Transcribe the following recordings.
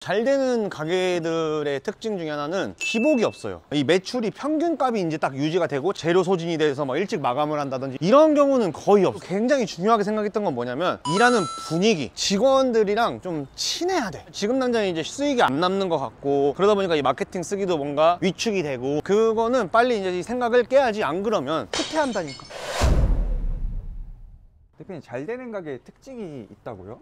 잘 되는 가게들의 특징 중에 하나는 기복이 없어요. 이 매출이 평균값이 이제 딱 유지가 되고 재료 소진이 돼서 막 일찍 마감을 한다든지 이런 경우는 거의 없어. 굉장히 중요하게 생각했던 건 뭐냐면 일하는 분위기, 직원들이랑 좀 친해야 돼. 지금 당장 이제 수익이 안 남는 것 같고 그러다 보니까 이 마케팅 쓰기도 뭔가 위축이 되고 그거는 빨리 이제 이 생각을 깨야지. 안 그러면 후퇴한다니까. 대표님, 잘 되는 가게에 특징이 있다고요?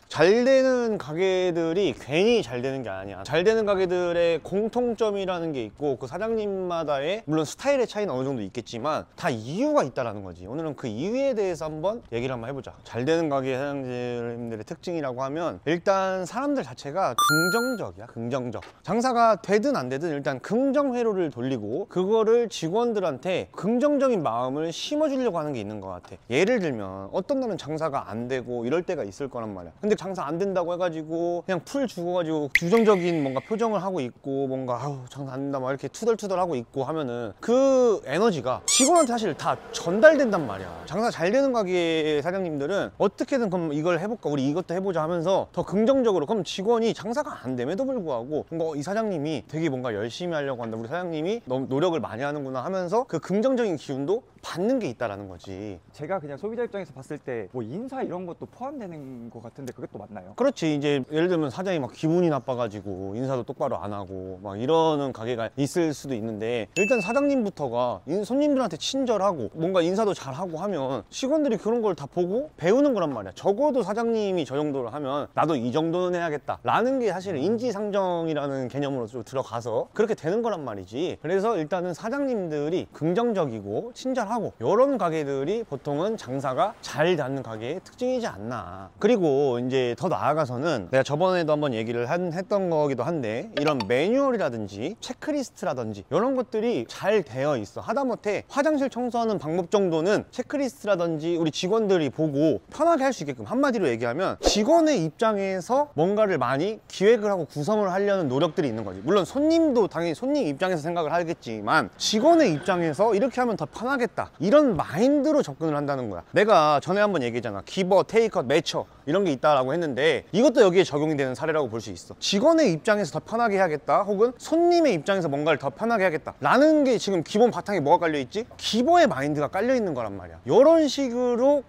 잘 되는 가게들이 괜히 잘 되는 게 아니야. 잘 되는 가게들의 공통점이라는 게 있고 그 사장님마다의 물론 스타일의 차이는 어느 정도 있겠지만 다 이유가 있다라는 거지. 오늘은 그 이유에 대해서 한번 얘기를 한번 해보자. 잘 되는 가게 사장님들의 특징이라고 하면 일단 사람들 자체가 긍정적이야. 긍정적. 장사가 되든 안 되든 일단 긍정 회로를 돌리고 그거를 직원들한테 긍정적인 마음을 심어주려고 하는 게 있는 것 같아. 예를 들면 어떤 날은 장사가 안 되고 이럴 때가 있을 거란 말이야. 근데 장사 안 된다고 해가지고 그냥 풀 죽어가지고 규정적인 뭔가 표정을 하고 있고 뭔가 아우 장사 안 된다 막 이렇게 투덜투덜 하고 있고 하면은 그 에너지가 직원한테 사실 다 전달된단 말이야. 장사 잘 되는 가게 사장님들은 어떻게든 그럼 이걸 해볼까 우리 이것도 해보자 하면서 더 긍정적으로 그럼 직원이 장사가 안 됨에도 불구하고 뭔가 이 사장님이 되게 뭔가 열심히 하려고 한다, 우리 사장님이 너무 노력을 많이 하는구나 하면서 그 긍정적인 기운도 받는 게 있다라는 거지. 제가 그냥 소비자 입장에서 봤을 때 뭐 인사 이런 것도 포함되는 것 같은데 그게 또 맞나요? 그렇지. 이제 예를 들면 사장이 막 기분이 나빠가지고 인사도 똑바로 안 하고 막 이러는 가게가 있을 수도 있는데 일단 사장님부터가 손님들한테 친절하고 뭔가 인사도 잘하고 하면 직원들이 그런 걸 다 보고 배우는 거란 말이야. 적어도 사장님이 저 정도를 하면 나도 이 정도는 해야겠다 라는 게 사실 인지상정이라는 개념으로 좀 들어가서 그렇게 되는 거란 말이지. 그래서 일단은 사장님들이 긍정적이고 친절하고 이런 가게들이 보통은 장사가 잘 되는 가게의 특징이지 않나. 그리고 이제 더 나아가서는 내가 저번에도 한번 얘기를 했던 거기도 한데 이런 매뉴얼이라든지 체크리스트라든지 이런 것들이 잘 되어 있어. 하다못해 화장실 청소하는 방법 정도는 체크리스트라든지 우리 직원들이 보고 편하게 할 수 있게끔, 한마디로 얘기하면 직원의 입장에서 뭔가를 많이 기획을 하고 구성을 하려는 노력들이 있는 거지. 물론 손님도 당연히 손님 입장에서 생각을 하겠지만 직원의 입장에서 이렇게 하면 더 편하겠다 이런 마인드로 접근을 한다는 거야. 내가 전에 한번 얘기했잖아. 기버, 테이크아웃, 매처 이런 게 있다라고 했는데 이것도 여기에 적용이 되는 사례라고 볼 수 있어. 직원의 입장에서 더 편하게 해야겠다 혹은 손님의 입장에서 뭔가를 더 편하게 해야겠다 라는 게 지금 기본 바탕에 뭐가 깔려있지? 기버의 마인드가 깔려있는 거란 말이야. 이런 식으로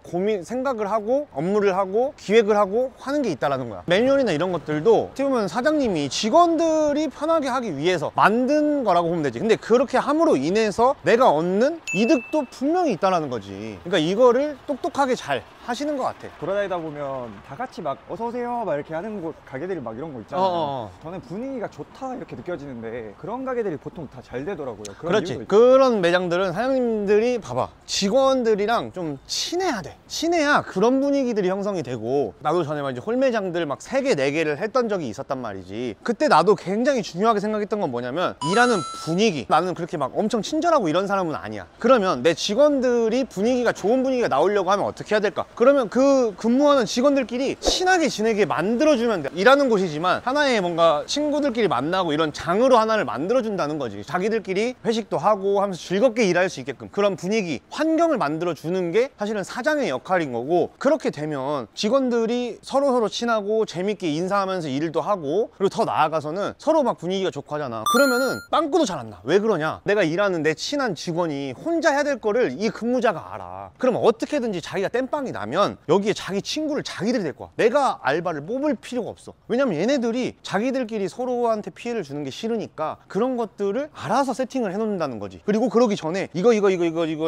생각을 하고 업무를 하고 기획을 하고 하는 게 있다라는 거야. 매뉴얼이나 이런 것들도 어떻게 보면 사장님이 직원들이 편하게 하기 위해서 만든 거라고 보면 되지. 근데 그렇게 함으로 인해서 내가 얻는 이득도 분명히 있다라는 거지. 그러니까 이거를 똑똑하게 잘 하시는 것 같아. 돌아다니다 보면 다 같이 막 어서오세요 막 이렇게 하는 곳 가게들이 막 이런 거 있잖아요. 저는 분위기가 좋다 이렇게 느껴지는데 그런 가게들이 보통 다 잘 되더라고요. 그렇지. 그런 매장들은 사장님들이 봐봐, 직원들이랑 좀 친해야 돼. 친해야 그런 분위기들이 형성이 되고. 나도 전에 막 이제 홀매장들 막 3개, 4개를 했던 적이 있었단 말이지. 그때 나도 굉장히 중요하게 생각했던 건 뭐냐면 일하는 분위기. 나는 그렇게 막 엄청 친절하고 이런 사람은 아니야. 그러면 내 직원들이 분위기가 좋은 분위기가 나오려고 하면 어떻게 해야 될까? 그러면 그 근무하는 직원들끼리 친하게 지내게 만들어주면 돼. 일하는 곳이지만 하나의 뭔가 친구들끼리 만나고 이런 장으로 하나를 만들어준다는 거지. 자기들끼리 회식도 하고 하면서 즐겁게 일할 수 있게끔 그런 분위기, 환경을 만들어주는 게 사실은 사장의 역할인 거고, 그렇게 되면 직원들이 서로 친하고 재밌게 인사하면서 일도 하고 그리고 더 나아가서는 서로 막 분위기가 좋고 하잖아. 그러면은 빵꾸도 잘 안 나. 왜 그러냐? 내가 일하는 내 친한 직원이 혼자 해야 될 거를 이 근무자가 알아. 그럼 어떻게든지 자기가 땜빵이 나면 여기에 자기 친구를 자기들이 데리고 와. 내가 알바를 뽑을 필요가 없어. 왜냐면 얘네들이 자기들끼리 서로한테 피해를 주는 게 싫으니까 그런 것들을 알아서 세팅을 해놓는다는 거지. 그리고 그러기 전에 이거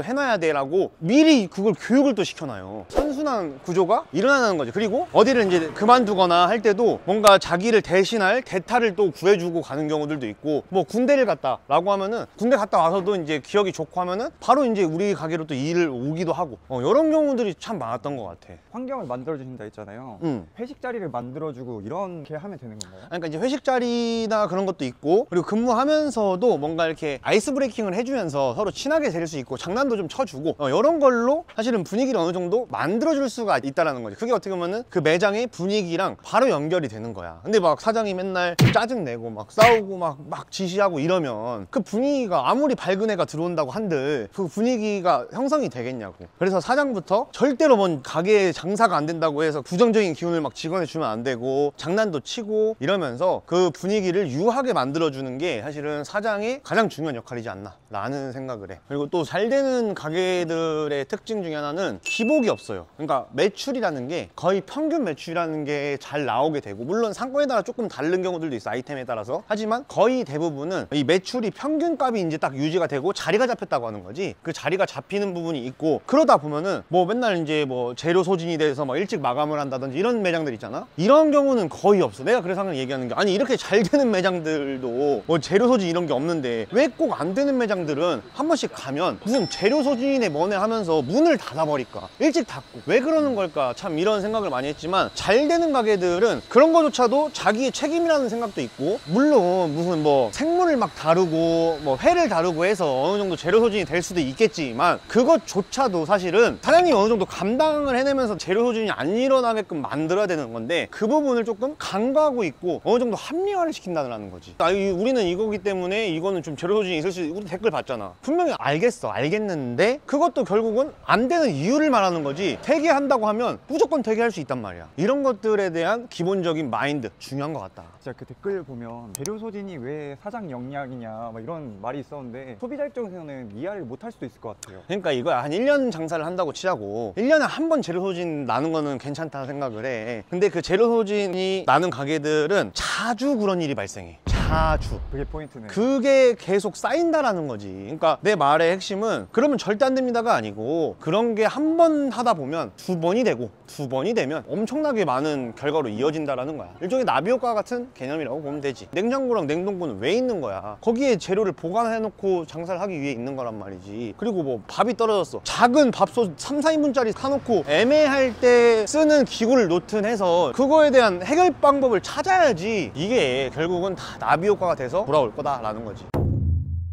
해놔야 돼 라고 미리 그걸 교육을 또 시켜놔요. 선순환 구조가 일어나는 거지. 그리고 어디를 이제 그만두거나 할 때도 뭔가 자기를 대신할 대타를 또 구해주고 가는 경우들도 있고, 뭐 군대를 갔다 라고 하면은 군대 갔다 와서도 이제 기억이 좋고 하면은 바로 이제 우리 가게로 또 일을 오기도 하고, 이런 경우들이 참 많았던 것 같아. 환경을 만들어주신다 했잖아요. 회식 자리를 만들어주고 이렇게 하면 되는 건가요? 그러니까 이제 회식 자리나 그런 것도 있고, 그리고 근무하면서도 뭔가 이렇게 아이스 브레이킹을 해주면서 서로 친하게 지낼 수 있고 장난도 좀 쳐주고, 이런 걸로 사실은 분위기를 어느 정도 만들어 틀어줄 수가 있다라는 거지. 그게 어떻게 보면은 그 매장의 분위기랑 바로 연결이 되는 거야. 근데 막 사장이 맨날 짜증내고 막 싸우고 막 지시하고 이러면 그 분위기가 아무리 밝은 애가 들어온다고 한들 그 분위기가 형성이 되겠냐고. 그래서 사장부터 절대로 뭔 가게에 장사가 안 된다고 해서 부정적인 기운을 막 직원에 주면 안 되고 장난도 치고 이러면서 그 분위기를 유하게 만들어주는 게 사실은 사장의 가장 중요한 역할이지 않나 라는 생각을 해. 그리고 또 잘 되는 가게들의 특징 중에 하나는 기복이 없어요. 그러니까 매출이라는 게 거의 평균 매출이라는 게 잘 나오게 되고, 물론 상권에 따라 조금 다른 경우들도 있어, 아이템에 따라서. 하지만 거의 대부분은 이 매출이 평균값이 이제 딱 유지가 되고 자리가 잡혔다고 하는 거지. 그 자리가 잡히는 부분이 있고, 그러다 보면은 뭐 맨날 이제 뭐 재료 소진이 돼서 막 일찍 마감을 한다든지 이런 매장들 있잖아. 이런 경우는 거의 없어. 내가 그래서 항상 얘기하는 게, 아니 이렇게 잘 되는 매장들도 뭐 재료 소진 이런 게 없는데 왜 꼭 안 되는 매장들은 한 번씩 가면 무슨 재료 소진이네 뭐네 하면서 문을 닫아버릴까, 일찍 닫고, 왜 그러는 걸까, 참 이런 생각을 많이 했지만, 잘 되는 가게들은 그런 거조차도 자기의 책임이라는 생각도 있고, 물론 무슨 뭐 생물을 막 다루고 뭐 회를 다루고 해서 어느 정도 재료 소진이 될 수도 있겠지만, 그것조차도 사실은 사장님이 어느 정도 감당을 해내면서 재료 소진이 안 일어나게끔 만들어야 되는 건데, 그 부분을 조금 간과하고 있고 어느 정도 합리화를 시킨다는 거지. 우리는 이거기 때문에 이거는 좀 재료 소진이 있을 수 있고, 우리 댓글 봤잖아. 분명히 알겠는데 그것도 결국은 안 되는 이유를 말하는 거지, 되게 한다고 하면 무조건 되게 할 수 있단 말이야. 이런 것들에 대한 기본적인 마인드 중요한 것 같다. 진짜 그 댓글 보면 재료 소진이 왜 사장 역량이냐 막 이런 말이 있었는데, 소비자 입장에서는 이해를 못할 수도 있을 것 같아요. 그러니까 이거야, 한 1년 장사를 한다고 치자고 1년에 한 번 재료 소진 나는 거는 괜찮다는 생각을 해. 근데 그 재료 소진이 나는 가게들은 자주 그런 일이 발생해. 자주. 그게 포인트네. 그게 계속 쌓인다라는 거지. 그러니까 내 말의 핵심은 그러면 절대 안 됩니다가 아니고, 그런 게 한 번 하다 보면 두 번이 되고, 두 번이 되면 엄청나게 많은 결과로 이어진다라는 거야. 일종의 나비 효과 같은 개념이라고 보면 되지. 냉장고랑 냉동고는 왜 있는 거야? 거기에 재료를 보관해 놓고 장사를 하기 위해 있는 거란 말이지. 그리고 뭐 밥이 떨어졌어, 작은 밥솥 3, 4인분짜리 사놓고 애매할 때 쓰는 기구를 놓든 해서 그거에 대한 해결 방법을 찾아야지. 이게 결국은 다 나비 효과가 돼서 돌아올 거다라는 거지.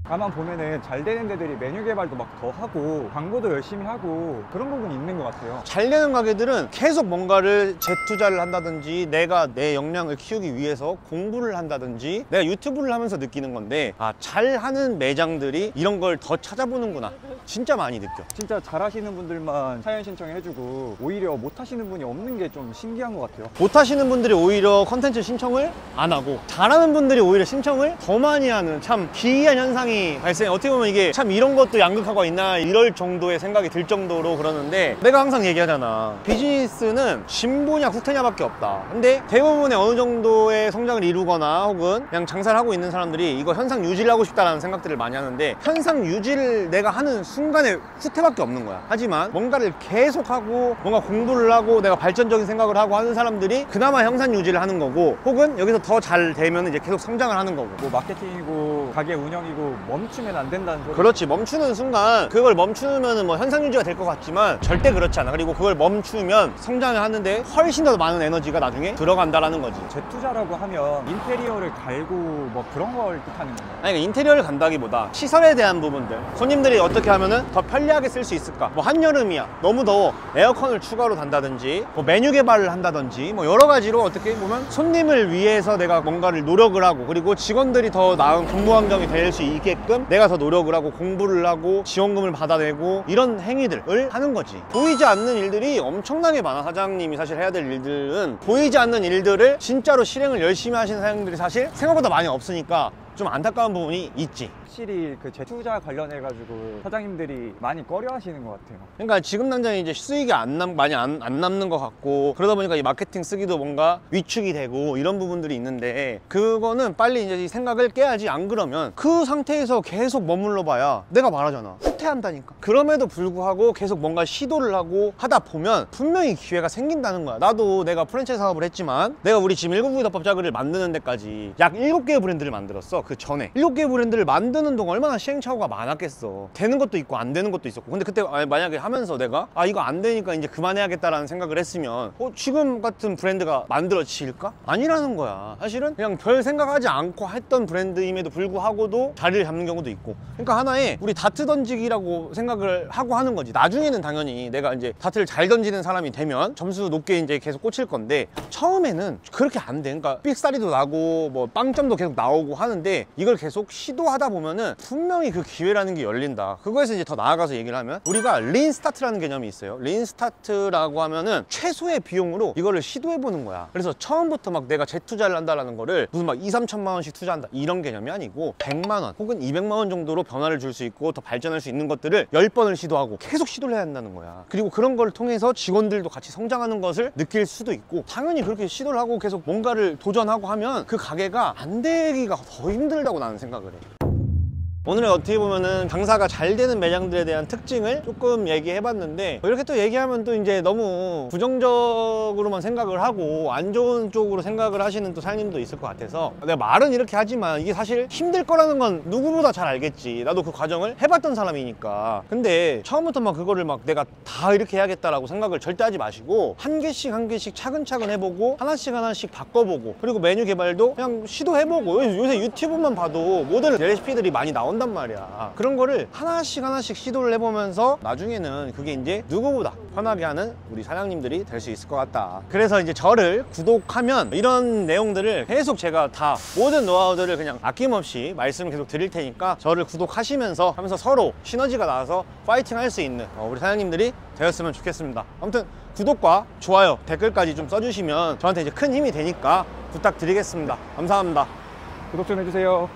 가만 보면은 잘 되는 데들이 메뉴 개발도 막 더 하고 광고도 열심히 하고 그런 부분이 있는 것 같아요. 잘 되는 가게들은 계속 뭔가를 재투자를 한다든지, 내가 내 역량을 키우기 위해서 공부를 한다든지, 내가 유튜브를 하면서 느끼는 건데, 아, 잘하는 매장들이 이런 걸 더 찾아보는구나, 진짜 많이 느껴. 진짜 잘하시는 분들만 사연 신청해주고 오히려 못하시는 분이 없는 게 좀 신기한 것 같아요. 못하시는 분들이 오히려 컨텐츠 신청을 안 하고, 잘하는 분들이 오히려 신청을 더 많이 하는 참 기이한 현상이 발생해. 어떻게 보면 이게 참 이런 것도 양극화가 있나 이럴 정도의 생각이 들 정도로 그러는데, 내가 항상 얘기하잖아. 비즈니스는 진보냐 후퇴냐밖에 없다. 근데 대부분의 어느 정도의 성장을 이루거나 혹은 그냥 장사를 하고 있는 사람들이 이거 현상 유지를 하고 싶다라는 생각들을 많이 하는데, 현상 유지를 내가 하는 순간에 후퇴밖에 없는 거야. 하지만 뭔가를 계속하고 뭔가 공부를 하고 내가 발전적인 생각을 하고 하는 사람들이 그나마 현상 유지를 하는 거고, 혹은 여기서 더 잘 되면 이제 계속 성장을 하는 거고. 뭐 마케팅이고 가게 운영이고 멈추면 안 된다는 소리. 그렇지. 멈추는 순간, 그걸 멈추면은 뭐 현상 유지가 될 것 같지만 절대 그렇지 않아. 그리고 그걸 멈추면 성장을 하는데 훨씬 더 많은 에너지가 나중에 들어간다라는 거지. 재투자라고 하면 인테리어를 갈고 뭐 그런 걸 뜻하는 건가요? 아니, 그러니까 인테리어를 간다기보다 시설에 대한 부분들, 손님들이 어떻게 하면은 더 편리하게 쓸 수 있을까. 뭐 한여름이야, 너무 더워, 에어컨을 추가로 단다든지, 뭐 메뉴 개발을 한다든지, 뭐 여러 가지로 어떻게 보면 손님을 위해서 내가 뭔가를 노력을 하고, 그리고 직원들이 더 나은 근무 환경이 될 수 있게끔 내가 더 노력을 하고 공부를 하고 지원금을 받아내고, 이런 행위들을 하는 거지. 보이지 않는 일들이 엄청나게 많아. 사장님이 사실 해야 될 일들은 보이지 않는 일들을 진짜로 실행을 열심히 하시는 사장님들이 사실 생각보다 많이 없으니까 좀 안타까운 부분이 있지. 확실히 그 재투자 관련해가지고 사장님들이 많이 꺼려 하시는 것 같아요. 그러니까 지금 당장 이제 수익이 많이 안 남는 것 같고, 그러다 보니까 이 마케팅 쓰기도 뭔가 위축이 되고 이런 부분들이 있는데, 그거는 빨리 이제 이 생각을 깨야지. 안 그러면 그 상태에서 계속 머물러 봐야 내가 말하잖아, 후퇴한다니까. 그럼에도 불구하고 계속 뭔가 시도를 하고 하다 보면 분명히 기회가 생긴다는 거야. 나도 내가 프랜차이즈 사업을 했지만, 내가 우리 지금 7부위 덮밥 자그를 만드는 데까지 약 7개의 브랜드를 만들었어. 그 전에 7개의 브랜드를 만드는 동안 얼마나 시행착오가 많았겠어. 되는 것도 있고 안 되는 것도 있었고. 근데 그때 만약에 하면서 내가 이거 안 되니까 이제 그만해야겠다라는 생각을 했으면 지금 같은 브랜드가 만들어질까? 아니라는 거야. 사실은 그냥 별 생각하지 않고 했던 브랜드임에도 불구하고도 자리를 잡는 경우도 있고. 그러니까 하나의 우리 다트 던지기라고 된다고 생각을 하고 하는 거지. 나중에는 당연히 내가 이제 다트를 잘 던지는 사람이 되면 점수 높게 이제 계속 꽂힐 건데, 처음에는 그렇게 안 돼. 그러니까 삑사리도 나고 뭐 빵점도 계속 나오고 하는데, 이걸 계속 시도하다 보면은 분명히 그 기회라는 게 열린다. 그거에서 이제 더 나아가서 얘기를 하면, 우리가 린 스타트라는 개념이 있어요. 린 스타트라고 하면은 최소의 비용으로 이거를 시도해 보는 거야. 그래서 처음부터 막 내가 재투자를 한다라는 거를 무슨 막 2, 3천만 원씩 투자한다 이런 개념이 아니고, 100만 원 혹은 200만 원 정도로 변화를 줄 수 있고 더 발전할 수 있는 것들을 10번을 시도하고 계속 시도를 해야 한다는 거야. 그리고 그런 걸 통해서 직원들도 같이 성장하는 것을 느낄 수도 있고, 당연히 그렇게 시도를 하고 계속 뭔가를 도전하고 하면 그 가게가 안 되기가 더 힘들다고 나는 생각을 해. 오늘은 어떻게 보면은 장사가 잘 되는 매장들에 대한 특징을 조금 얘기해봤는데, 이렇게 또 얘기하면 또 이제 너무 부정적으로만 생각을 하고 안 좋은 쪽으로 생각을 하시는 또 사장님도 있을 것 같아서, 내가 말은 이렇게 하지만 이게 사실 힘들 거라는 건 누구보다 잘 알겠지. 나도 그 과정을 해봤던 사람이니까. 근데 처음부터 막 그거를 막 내가 다 이렇게 해야겠다라고 생각을 절대 하지 마시고, 한 개씩 한 개씩 차근차근 해보고 하나씩 하나씩 바꿔보고, 그리고 메뉴 개발도 그냥 시도해보고. 요새 유튜브만 봐도 모든 레시피들이 많이 나온단 말이야. 그런 거를 하나씩 하나씩 시도를 해보면서 나중에는 그게 이제 누구보다 편하게 하는 우리 사장님들이 될 수 있을 것 같다. 그래서 이제 저를 구독하면 이런 내용들을 계속 제가 다 모든 노하우들을 그냥 아낌없이 말씀을 계속 드릴 테니까, 저를 구독하시면서 하면서 서로 시너지가 나와서 파이팅 할 수 있는 우리 사장님들이 되었으면 좋겠습니다. 아무튼 구독과 좋아요, 댓글까지 좀 써주시면 저한테 이제 큰 힘이 되니까 부탁드리겠습니다. 감사합니다. 구독 좀 해주세요.